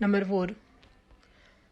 Number 4।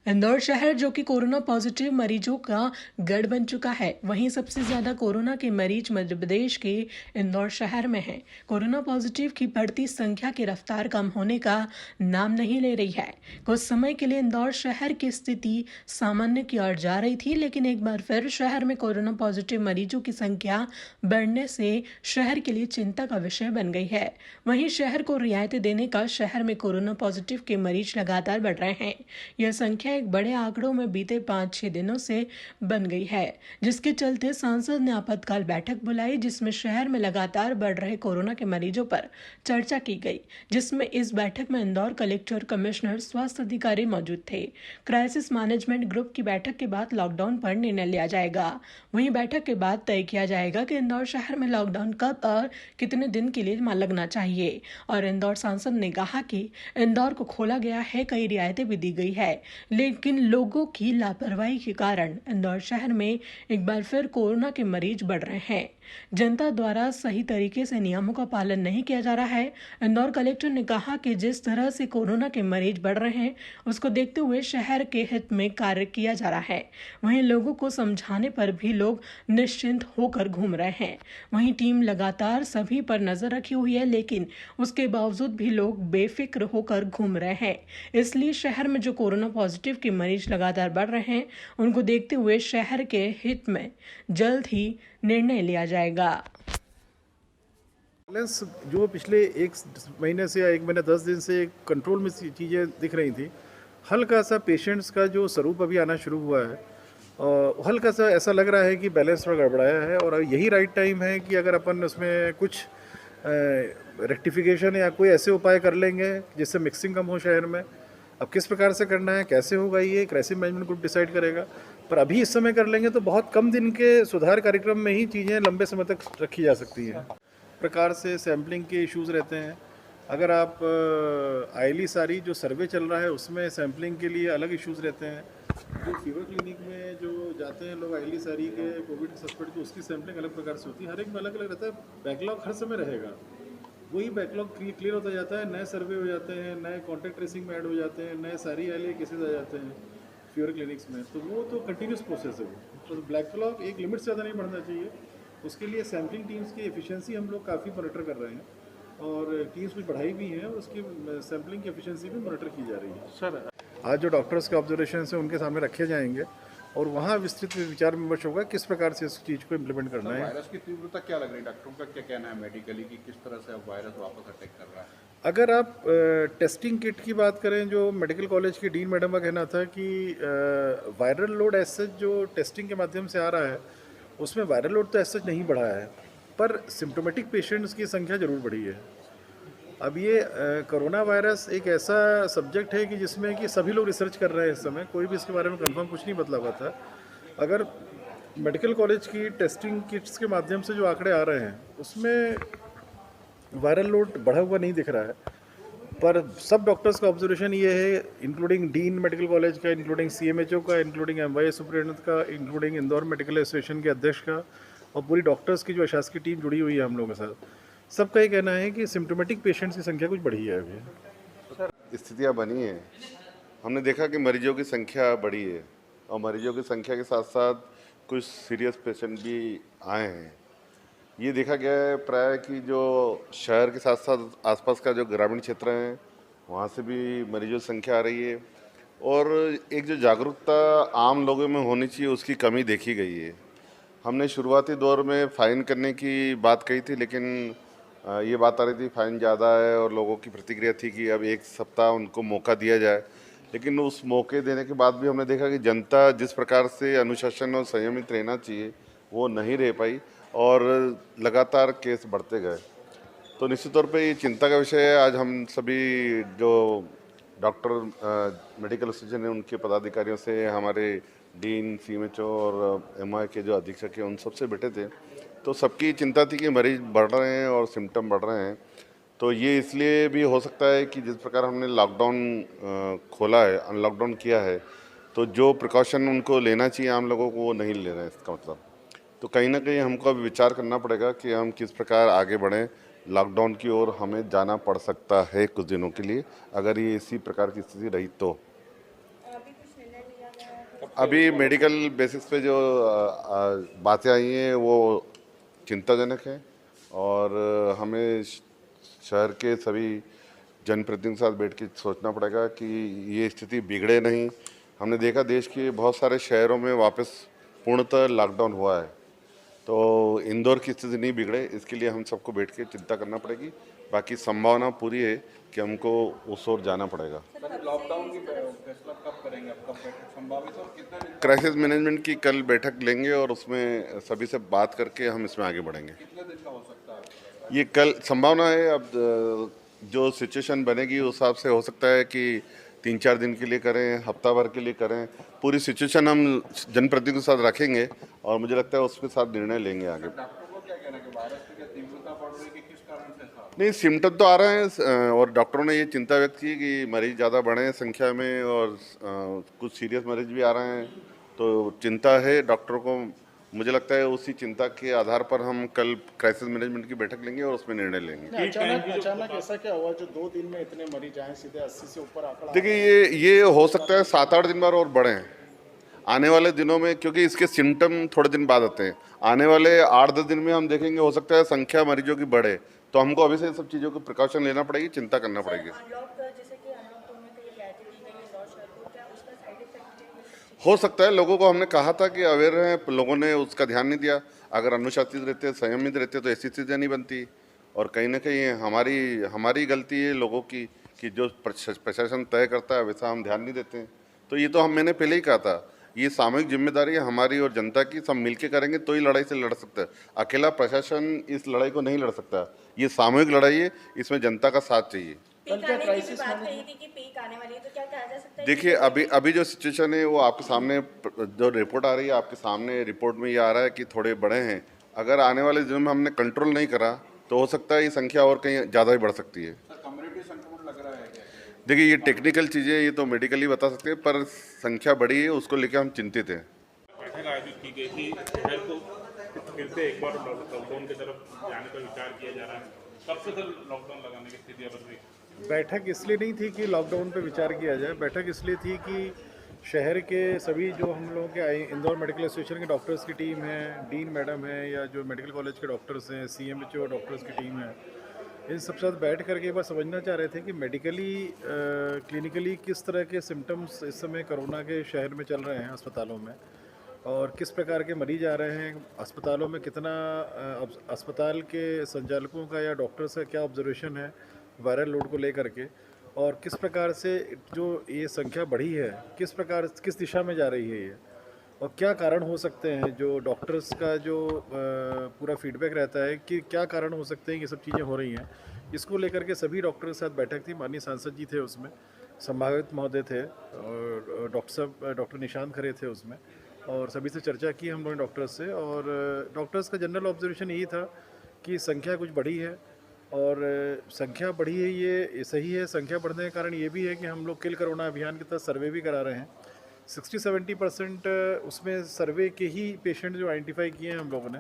Indore शहर जो कि कोरोना पॉजिटिव मरीजों का गढ़ बन चुका है, वहीं सबसे ज्यादा कोरोना के मरीज मध्य प्रदेश के इंदौर शहर में हैं। कोरोना पॉजिटिव की बढ़ती संख्या की रफ्तार कम होने का नाम नहीं ले रही है। कुछ समय के लिए इंदौर शहर की स्थिति सामान्य की ओर जा रही थी, लेकिन एक बार फिर शहर में कोरोना पॉजिटिव मरीजों की संख्या बढ़ने से शहर के लिए चिंता का विषय बन गई है। वहीं शहर को रियायतें देने का शहर में कोरोना पॉजिटिव के मरीज लगातार बढ़ रहे हैं। यह संख्या एक बड़े आंकड़ों में बीते 5-6 दिनों से बन गई है, जिसके चलते सांसद ने आपातकाल बैठक बुलाई, जिसमें शहर में लगातार बढ़ रहे कोरोना के मरीजों पर चर्चा की गई। जिसमें इस बैठक में इंदौर कलेक्टर, कमिश्नर, स्वास्थ्य अधिकारी मौजूद थे। क्राइसिस मैनेजमेंट ग्रुप की बैठक के बाद लॉकडाउन पर निर्णय लिया जाएगा। वहीं बैठक के बाद तय किया जाएगा कि इंदौर शहर में लॉकडाउन कब और कितने दिन के लिए लगना चाहिए। और इंदौर सांसद ने कहा कि इंदौर को खोला गया है, कई रियायतें भी दी गई है, लेकिन लोगों की लापरवाही के कारण इंदौर शहर में एक बार फिर कोरोना के मरीज बढ़ रहे हैं। जनता द्वारा सही तरीके से नियमों का पालन नहीं किया जा रहा है। इंदौर कलेक्टर ने कहा कि जिस तरह से कोरोना के मरीज बढ़ रहे हैं, उसको देखते हुए शहर के हित में कार्य किया जा रहा है। वहीं लोगों को समझाने पर भी लोग निश्चिंत होकर घूम रहे हैं। वहीं टीम लगातार सभी पर नजर रखी हुई है, लेकिन उसके बावजूद भी लोग बेफिक्र होकर घूम रहे हैं। इसलिए शहर में जो कोरोना पॉजिटिव के मरीज लगातार बढ़ रहे हैं, उनको देखते हुए शहर के हित में जल्द ही निर्णय लिया जाएगा। बैलेंस जो पिछले एक महीने से या एक महीने 10 दिन से कंट्रोल में चीज़ें दिख रही थी, हल्का सा पेशेंट्स का जो स्वरूप अभी आना शुरू हुआ है, और हल्का सा ऐसा लग रहा है कि बैलेंस थोड़ा गड़बड़ाया है। और यही राइट टाइम है कि अगर अपन उसमें कुछ रेक्टिफिकेशन या कोई ऐसे उपाय कर लेंगे जिससे मिक्सिंग कम हो शहर में। अब किस प्रकार से करना है, कैसे होगा, ये क्राइसिस मैनेजमेंट ग्रुप डिसाइड करेगा। पर अभी इस समय कर लेंगे तो बहुत कम दिन के सुधार कार्यक्रम में ही चीज़ें लंबे समय तक रखी जा सकती हैं। प्रकार से सैम्पलिंग के इश्यूज़ रहते हैं। अगर आप आइली सारी जो सर्वे चल रहा है उसमें सैम्पलिंग के लिए अलग इश्यूज़ रहते हैं। जो फीवर क्लिनिक में जो जाते हैं लोग आइली सारी के कोविड सस्पेक्ट, तो उसकी सैम्पलिंग अलग प्रकार से होती है। हर एक में अलग अलग रहता है। बैकलॉग हर समय रहेगा, वही बैकलॉग क्लियर होता जाता है, नए सर्वे हो जाते हैं, नए कॉन्टैक्ट ट्रेसिंग में ऐड हो जाते हैं, नए सारी आइली केसेज आ जाते हैं फीवर क्लिनिक्स में। तो वो तो कंटिन्यूस प्रोसेस है। तो बैकलॉग एक लिमिट से ज़्यादा नहीं बढ़ना चाहिए। उसके लिए सैम्पलिंग टीम्स की एफिशिएंसी हम लोग काफ़ी मॉनिटर कर रहे हैं और टीम्स कुछ बढ़ाई भी हैं और उसकी सैम्पलिंग की एफिशिएंसी भी मॉनिटर की जा रही है। सर, आज जो डॉक्टर्स के ऑब्जर्वेशन है उनके सामने रखे जाएंगे और वहाँ विस्तृत विचार विमर्श होगा किस प्रकार से इस चीज़ को इम्प्लीमेंट करना है। वायरस की तीव्रता क्या लग रही है, डॉक्टरों का क्या कहना है मेडिकली कि किस तरह से अब वायरस वापस अटैक कर रहा है? अगर आप टेस्टिंग किट की बात करें, जो मेडिकल कॉलेज की डीन मैडम का कहना था कि वायरल लोड ऐसे जो टेस्टिंग के माध्यम से आ रहा है उसमें वायरल लोड तो ऐसा नहीं बढ़ा है, पर सिम्टोमेटिक पेशेंट्स की संख्या जरूर बढ़ी है। अब ये कोरोना वायरस एक ऐसा सब्जेक्ट है कि जिसमें कि सभी लोग रिसर्च कर रहे हैं इस समय, कोई भी इसके बारे में कंफर्म कुछ नहीं बतला हुआ था। अगर मेडिकल कॉलेज की टेस्टिंग किट्स के माध्यम से जो आंकड़े आ रहे हैं उसमें वायरल लोड बढ़ा हुआ नहीं दिख रहा है, पर सब डॉक्टर्स का ऑब्जर्वेशन ये है, इंक्लूडिंग डीन मेडिकल कॉलेज का, इंक्लूडिंग सीएमएचओ का, इंक्लूडिंग एमवाईएस सुपरिटेंडेंट का, इंक्लूडिंग इंदौर मेडिकल एसोसिएशन के अध्यक्ष का और पूरी डॉक्टर्स की जो अशासकीय टीम जुड़ी हुई है हम लोगों के साथ, सबका ये कहना है कि सिम्टोमेटिक पेशेंट्स की संख्या कुछ बढ़ी है अभी। स्थितियाँ बनी हैं, हमने देखा कि मरीजों की संख्या बढ़ी है और मरीजों की संख्या के साथ साथ कुछ सीरियस पेशेंट भी आए हैं। ये देखा गया है प्राय कि जो शहर के साथ साथ आसपास का जो ग्रामीण क्षेत्र हैं वहाँ से भी मरीजों की संख्या आ रही है और एक जो जागरूकता आम लोगों में होनी चाहिए उसकी कमी देखी गई है। हमने शुरुआती दौर में फ़ाइन करने की बात कही थी, लेकिन ये बात आ रही थी फ़ाइन ज़्यादा है और लोगों की प्रतिक्रिया थी कि अब एक सप्ताह उनको मौका दिया जाए। लेकिन उस मौके देने के बाद भी हमने देखा कि जनता जिस प्रकार से अनुशासन और संयमित रहना चाहिए वो नहीं रह पाई और लगातार केस बढ़ते गए। तो निश्चित तौर पे ये चिंता का विषय है। आज हम सभी जो डॉक्टर मेडिकल एसोसिएशन है उनके पदाधिकारियों से, हमारे डीन, सीएमएचओ और एमआई के जो अधीक्षक हैं उन सबसे बैठे थे, तो सबकी चिंता थी कि मरीज बढ़ रहे हैं और सिम्टम बढ़ रहे हैं। तो ये इसलिए भी हो सकता है कि जिस प्रकार हमने लॉकडाउन खोला है, अनलॉकडाउन किया है, तो जो प्रिकॉशन उनको लेना चाहिए आम लोगों को वो नहीं ले रहे हैं, इसका मतलब। तो कहीं ना कहीं हमको अभी विचार करना पड़ेगा कि हम किस प्रकार आगे बढ़ें। लॉकडाउन की ओर हमें जाना पड़ सकता है कुछ दिनों के लिए, अगर ये इसी प्रकार की स्थिति रही तो। अभी कुछ निर्णय लिया गया है? अभी मेडिकल बेसिस पे जो बातें आई हैं वो चिंताजनक है, और हमें शहर के सभी जनप्रतिनिधियों के साथ बैठ के सोचना पड़ेगा कि ये स्थिति बिगड़े नहीं। हमने देखा देश के बहुत सारे शहरों में वापस पूर्णतः लॉकडाउन हुआ है, तो इंदौर की स्थिति नहीं बिगड़े, इसके लिए हम सबको बैठ के चिंता करना पड़ेगी। बाकी संभावना पूरी है कि हमको उस ओर जाना पड़ेगा। लॉकडाउन की फैसला कब करेंगे, अब कब बैठक संभावित और कितने दिन, क्राइसिस मैनेजमेंट की कल बैठक लेंगे और उसमें सभी से बात करके हम इसमें आगे बढ़ेंगे। कितने दिन का हो सकता है? ये कल संभावना है, अब जो सिचुएशन बनेगी उस हिसाब से हो सकता है कि 3-4 दिन के लिए करें, हफ्ता भर के लिए करें। पूरी सिचुएशन हम जनप्रतिनिधियों के साथ रखेंगे और मुझे लगता है उसके साथ निर्णय लेंगे आगे। डॉक्टर को क्या कहना है कि वायरस की क्या तीव्रता बढ़ रही है कि किस कारण से ऐसा? नहीं, सिम्टम तो आ रहे हैं और डॉक्टरों ने ये चिंता व्यक्त की कि मरीज ज़्यादा बढ़े हैं संख्या में और कुछ सीरियस मरीज भी आ रहे हैं, तो चिंता है डॉक्टरों को। मुझे लगता है उसी चिंता के आधार पर हम कल क्राइसिस मैनेजमेंट की बैठक लेंगे और उसमें निर्णय लेंगे। अचानक ऐसा क्या हुआ जो 2 दिन में इतने मरीज आए, सीधे 80 से ऊपर आंकड़ा? देखिए ये हो सकता है 7-8 दिन बाद और बढ़े हैं आने वाले दिनों में, क्योंकि इसके सिम्टम थोड़े दिन बाद आते हैं। आने वाले 8-10 दिन में हम देखेंगे, हो सकता है संख्या मरीजों की बढ़े, तो हमको अभी से इन सब चीज़ों को प्रिकॉशन लेना पड़ेगी, चिंता करना पड़ेगी। अनलॉक जैसे कि अनलॉक 2 में कई रियायतें दी गई इंदौर शहर को, क्या उसका साइड इफेक्ट हो सकता है, लोगों को हमने कहा था कि अवेयर हैं, लोगों ने उसका ध्यान नहीं दिया। अगर अनुशासित रहते, संयमित रहते तो ऐसी स्थितियाँ नहीं बनती, और कहीं ना कहीं हमारी गलती है लोगों की कि जो प्रशासन तय करता है वैसा हम ध्यान नहीं देते हैं। तो ये तो मैंने पहले ही कहा था, ये सामूहिक जिम्मेदारी है हमारी और जनता की, सब मिलके करेंगे तो ही लड़ाई से लड़ सकता है। अकेला प्रशासन इस लड़ाई को नहीं लड़ सकता, ये सामूहिक लड़ाई है, इसमें जनता का साथ चाहिए। पीक आने की भी बात कही थी कि पीक आने वाली है, तो क्या कहा जा सकता है? देखिए अभी जो सिचुएशन है वो आपके सामने, जो रिपोर्ट आ रही है आपके सामने, रिपोर्ट में ये आ रहा है कि थोड़े बड़े हैं। अगर आने वाले दिनों में हमने कंट्रोल नहीं करा तो हो सकता है ये संख्या और कहीं ज़्यादा ही बढ़ सकती है। सर, कम्युनिटी संक्रमण लग रहा है क्या? देखिए ये टेक्निकल चीज़ें, ये तो मेडिकली बता सकते हैं, पर संख्या बढ़ी है उसको लेकर हम चिंतित हैं। बैठक आयोजित की गई थी, शहर को फिर से एक बार लॉकडाउन की तरफ जाने का विचार किया जा रहा है, कब से सर लॉकडाउन लगाने की स्थिति बन रही? बैठक इसलिए नहीं थी कि लॉकडाउन पे विचार किया जाए, बैठक इसलिए थी कि शहर के सभी जो हम लोगों के इंदौर मेडिकल एसोसिएशन के डॉक्टर्स की टीम है, डीन मैडम है, या जो मेडिकल कॉलेज के डॉक्टर्स हैं, CMHO डॉक्टर्स की टीम है, इन सब साथ बैठ करके एक बार समझना चाह रहे थे कि मेडिकली क्लिनिकली किस तरह के सिम्टम्स इस समय कोरोना के शहर में चल रहे हैं अस्पतालों में, और किस प्रकार के मरीज आ रहे हैं अस्पतालों में, कितना अस्पताल के संचालकों का या डॉक्टर्स का क्या ऑब्जर्वेशन है वायरल लोड को लेकर के, और किस प्रकार से जो ये संख्या बढ़ी है किस दिशा में जा रही है ये, और क्या कारण हो सकते हैं। जो डॉक्टर्स का जो पूरा फीडबैक रहता है कि क्या कारण हो सकते हैं ये सब चीज़ें हो रही हैं, इसको लेकर के सभी डॉक्टर के साथ बैठक थी। माननीय सांसद जी थे उसमें, संभागायुक्त महोदय थे, और डॉक्टर निशांत खरे थे उसमें, और सभी से चर्चा की हम लोगों ने डॉक्टर्स से। और डॉक्टर्स का जनरल ऑब्जर्वेशन यही था कि संख्या कुछ बढ़ी है, और संख्या बढ़ी है ये सही है। संख्या बढ़ने का कारण ये भी है कि हम लोग किल कोरोना अभियान के तहत सर्वे भी करा रहे हैं। 60-70% उसमें सर्वे के ही पेशेंट जो आइडेंटिफाई किए हैं हम लोगों ने,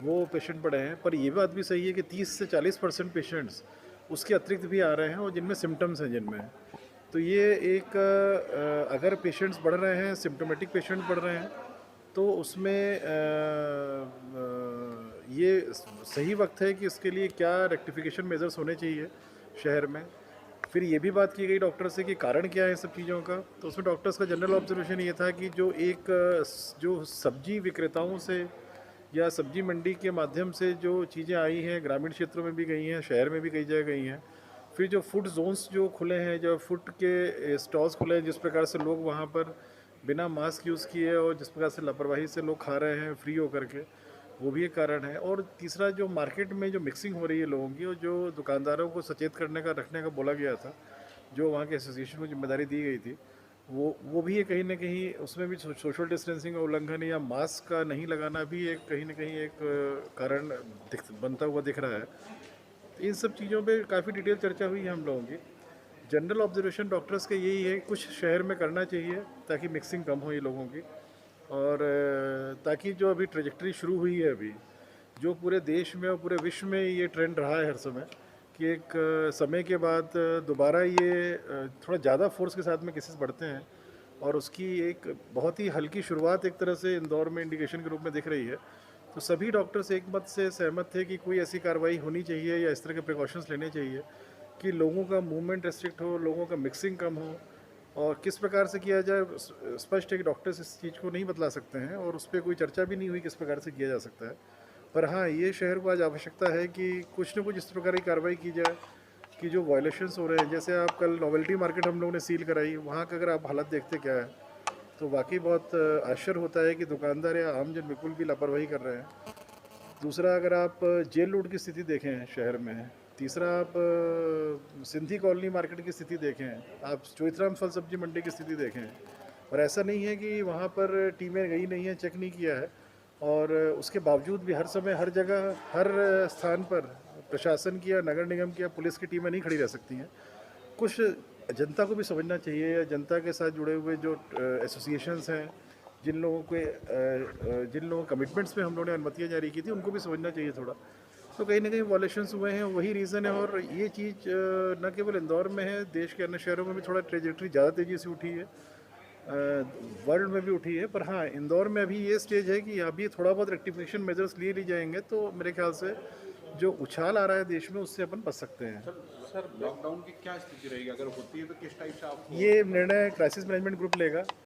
वो पेशेंट बढ़े हैं। पर ये बात भी सही है कि 30 से 40% पेशेंट्स उसके अतिरिक्त भी आ रहे हैं, और जिनमें सिम्टम्स हैं जिनमें। तो ये एक अगर पेशेंट्स बढ़ रहे हैं, सिम्टोमेटिक पेशेंट्स बढ़ रहे हैं, तो उसमें ये सही वक्त है कि इसके लिए क्या रेक्टिफिकेशन मेजर्स होने चाहिए शहर में। फिर ये भी बात की गई डॉक्टर से कि कारण क्या है सब चीज़ों का, तो उसमें डॉक्टर्स का जनरल ऑब्जर्वेशन ये था कि जो सब्जी विक्रेताओं से या सब्जी मंडी के माध्यम से जो चीज़ें आई हैं, ग्रामीण क्षेत्रों में भी गई हैं, शहर में भी कई जगह गई हैं। फिर जो फूड जोन्स जो खुले हैं, जो फूड के स्टॉल्स खुले हैं, जिस प्रकार से लोग वहाँ पर बिना मास्क यूज़ किए और जिस प्रकार से लापरवाही से लोग खा रहे हैं फ्री होकर के, वो भी एक कारण है। और तीसरा, जो मार्केट में जो मिक्सिंग हो रही है लोगों की, और जो दुकानदारों को सचेत करने का रखने का बोला गया था, जो वहाँ के एसोसिएशन को जिम्मेदारी दी गई थी, वो भी है कहीं ना कहीं उसमें भी सोशल डिस्टेंसिंग का उल्लंघन या मास्क का नहीं लगाना भी एक कहीं ना कहीं एक कारण बनता हुआ दिख रहा है। तो इन सब चीज़ों पे काफ़ी डिटेल चर्चा हुई है हम लोगों की। जनरल ऑब्जर्वेशन डॉक्टर्स का यही है, कुछ शहर में करना चाहिए ताकि मिक्सिंग कम हो ये लोगों की, और ताकि जो अभी ट्रेजेक्टरी शुरू हुई है अभी जो पूरे देश में और पूरे विश्व में ये ट्रेंड रहा है हर समय कि एक समय के बाद दोबारा ये थोड़ा ज़्यादा फोर्स के साथ में केसेस बढ़ते हैं और उसकी एक बहुत ही हल्की शुरुआत एक तरह से इंदौर में इंडिकेशन के रूप में दिख रही है। तो सभी डॉक्टर्स एक मत से सहमत थे कि कोई ऐसी कार्रवाई होनी चाहिए या इस तरह के प्रिकॉशंस लेने चाहिए कि लोगों का मूवमेंट रेस्ट्रिक्ट हो, लोगों का मिक्सिंग कम हो। और किस प्रकार से किया जाए स्पष्ट है कि डॉक्टर्स इस चीज़ को नहीं बतला सकते हैं और उस पर कोई चर्चा भी नहीं हुई किस प्रकार से किया जा सकता है। पर हाँ, ये शहर को आज आवश्यकता है कि कुछ न कुछ इस प्रकार की कार्रवाई की जाए कि जो वायलेशंस हो रहे हैं, जैसे आप कल नोवेल्टी मार्केट हम लोगों ने सील कराई, वहाँ का अगर आप हालत देखते क्या है तो वाकई बहुत आश्चर्य होता है कि दुकानदार या आम जन बिल्कुल भी लापरवाही कर रहे हैं। दूसरा, अगर आप जेल रोड की स्थिति देखें शहर में, तीसरा आप सिंधी कॉलोनी मार्केट की स्थिति देखें, आप चोइथराम फल सब्जी मंडी की स्थिति देखें, और ऐसा नहीं है कि वहाँ पर टीमें गई नहीं हैं, चेक नहीं किया है, और उसके बावजूद भी हर समय हर जगह हर स्थान पर प्रशासन की या नगर निगम की या पुलिस की टीमें नहीं खड़ी रह सकती हैं। कुछ जनता को भी समझना चाहिए, या जनता के साथ जुड़े हुए जो एसोसिएशंस हैं, जिन लोगों कमिटमेंट्स में हम लोगों ने अनुमतियाँ जारी की थी, उनको भी समझना चाहिए थोड़ा। तो कहीं ना कहीं वॉलेशंस हुए हैं, वही रीज़न है। और ये चीज़ न केवल इंदौर में है, देश के अन्य शहरों में भी थोड़ा ट्रेजेक्ट्री ज़्यादा तेज़ी से उठी है, वर्ल्ड में भी उठी है। पर हाँ, इंदौर में अभी ये स्टेज है कि अभी थोड़ा बहुत रेक्टिफिकेशन मेजर्स लिए जाएंगे तो मेरे ख्याल से जो उछाल आ रहा है देश में उससे अपन बच सकते हैं। सर लॉकडाउन की क्या स्थिति रहेगी, अगर होती है तो किस टाइप से आप ये निर्णय क्राइसिस मैनेजमेंट ग्रुप लेगा।